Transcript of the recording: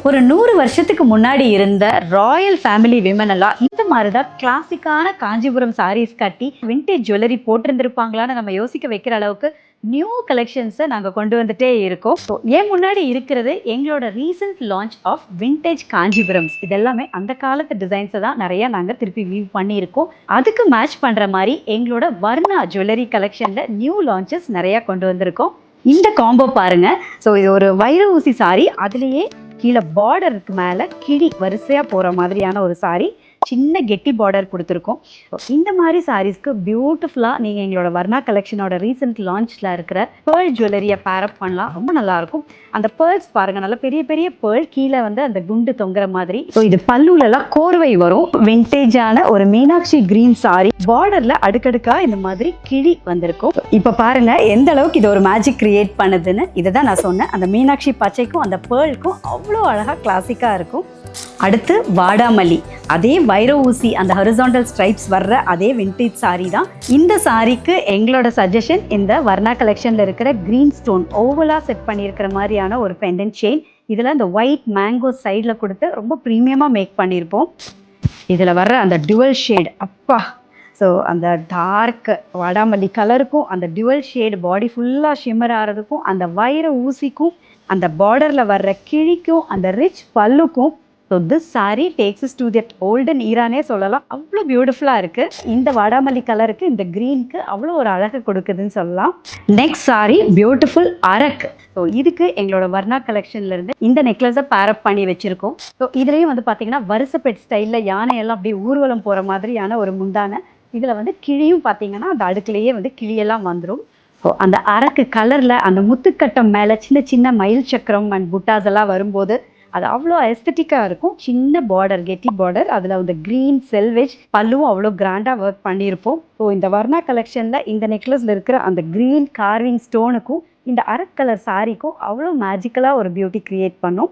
ஒரு 100 வருஷத்துக்கு முன்னாடி இருந்த ராயல் ஃபேமிலி விமன் எல்லாம் இந்த மாதிரி தான் கிளாசிக்கான காஞ்சிபுரம் சாரீஸ் கட்டி விண்டேஜ் ஜுவல்லரி போட்டிருந்திருப்பாங்களான்னு நம்ம யோசிக்க வைக்கிற அளவுக்கு நியூ கலெக்ஷன்ஸை நாங்கள் கொண்டு வந்துட்டே இருக்கோம். ஸோ ஏன் முன்னாடி இருக்கிறது எங்களோட ரீசன்ட் லான்ச் ஆஃப் விண்டேஜ் காஞ்சிபுரம்ஸ். இதெல்லாமே அந்த காலத்து டிசைன்ஸை தான் நிறைய நாங்கள் திருப்பி வியூ பண்ணியிருக்கோம். அதுக்கு மேட்ச் பண்ணுற மாதிரி எங்களோட வர்ணா ஜுவல்லரி கலெக்ஷனில் நியூ லான்ச்சஸ் நிறையா கொண்டு வந்திருக்கோம். இந்த காம்போ பாருங்க. ஸோ இது ஒரு வைர ஊசி சாரி, அதுலேயே கீழே பார்டருக்கு மேலே கிழி வரிசையாக போகிற மாதிரியான ஒரு சாரி, சின்ன கெட்டி பார்டர் கொடுத்துருக்கோம். இந்த மாதிரி சாரீஸ்க்கு பியூட்டிஃபுல்லாக நீங்கள் எங்களோட வர்ணா கலெக்ஷனோட ரீசெண்ட் லான்ச்சில் இருக்கிற பேர்ல் ஜுவல்லரியை பேரப் பண்ணலாம். ரொம்ப நல்லாயிருக்கும். அந்த பேர்ல்ஸ் பாருங்கள், நல்லா பெரிய பெரிய பேர்ல், கீழே வந்து அந்த குண்டு தொங்குற மாதிரி. ஸோ இது பல்லுலலாம் கோர்வை வரும். விண்டேஜான ஒரு மீனாட்சி கிரீன் சாரி, பார்டரில் அடுக்கடுக்காக இந்த மாதிரி கிழி வந்திருக்கும். இப்போ பாருங்கள் எந்த அளவுக்கு இது ஒரு மேஜிக் கிரியேட் பண்ணுதுன்னு. இதை தான் நான் சொன்னேன், அந்த மீனாட்சி பச்சைக்கும் அந்த பேர்லுக்கும் அவ்வளோ அழகாக கிளாசிக்காக இருக்கும். அடுத்து வாடாமல்லி, அதே வைர ஊசி அந்த ஹரிசாண்டல் ஸ்ட்ரைப்ஸ் வர்ற அதே விண்டேஜ் சாரி தான். இந்த சாரிக்கு எங்களோட சஜஷன் இந்த வர்ணா கலெக்ஷனில் இருக்கிற க்ரீன் ஸ்டோன் ஓவலாக செட் பண்ணியிருக்கிற மாதிரியான ஒரு பெண்டன்ட் செயின். இதில் அந்த ஒயிட் மேங்கோ சைடில் கொடுத்து ரொம்ப ப்ரீமியமாக மேக் பண்ணியிருப்போம். இதில் வர்ற அந்த டுவல் ஷேட், அப்பா! ஸோ அந்த டார்க் வாடாமல்லி கலருக்கும் அந்த டுவல் ஷேடு பாடி ஃபுல்லாக ஷிம்மர் ஆகிறதுக்கும் அந்த வைர ஊசிக்கும் அந்த பார்டரில் வர்ற கிழிக்கும் அந்த ரிச் பல்லுக்கும், so this sari takes is to that olden ஈரானே சொல்லலாம். அவ்வளோ பியூட்டிஃபுல்லாக இருக்குது. இந்த வாடாமல்லி கலருக்கு இந்த க்ரீனுக்கு அவ்வளோ ஒரு அழகு கொடுக்குதுன்னு சொல்லலாம். நெக்ஸ்ட் சாரீ பியூட்டிஃபுல் அரக்கு. ஸோ இதுக்கு எங்களோட வர்ணா கலெக்ஷன்லேருந்து இந்த நெக்லஸை பேரப் பண்ணி வச்சுருக்கோம். ஸோ இதுலேயும் வந்து பார்த்திங்கன்னா வருசப்பெட் ஸ்டைலில் யானையெல்லாம் அப்படியே ஊர்வலம் போகிற மாதிரியான ஒரு முந்தான. இதில் வந்து கிழியும் பார்த்திங்கன்னா அந்த அடுக்குலேயே வந்து கிழியெல்லாம் வந்துடும். ஸோ அந்த அரக்கு கலரில் அந்த முத்துக்கட்டம் மேலே சின்ன சின்ன மயில் சக்கரம் அண்ட் புட்டாஸ் எல்லாம் வரும்போது அது அவ்வளோ எஸ்தட்டிக்காக இருக்கும். சின்ன பார்டர், கெட்டி பார்டர், அதில் அந்த க்ரீன் செல்வேஜ் பல்லுவும் அவ்வளோ கிராண்டாக ஒர்க் பண்ணியிருப்போம். ஸோ இந்த வர்ணா கலெக்ஷனில் இந்த நெக்லஸில் இருக்கிற அந்த க்ரீன் கார்விங் ஸ்டோனுக்கும் இந்த அரக் கலர் சாரிக்கும் அவ்வளோ மேஜிக்கலாக ஒரு பியூட்டி க்ரியேட் பண்ணும்.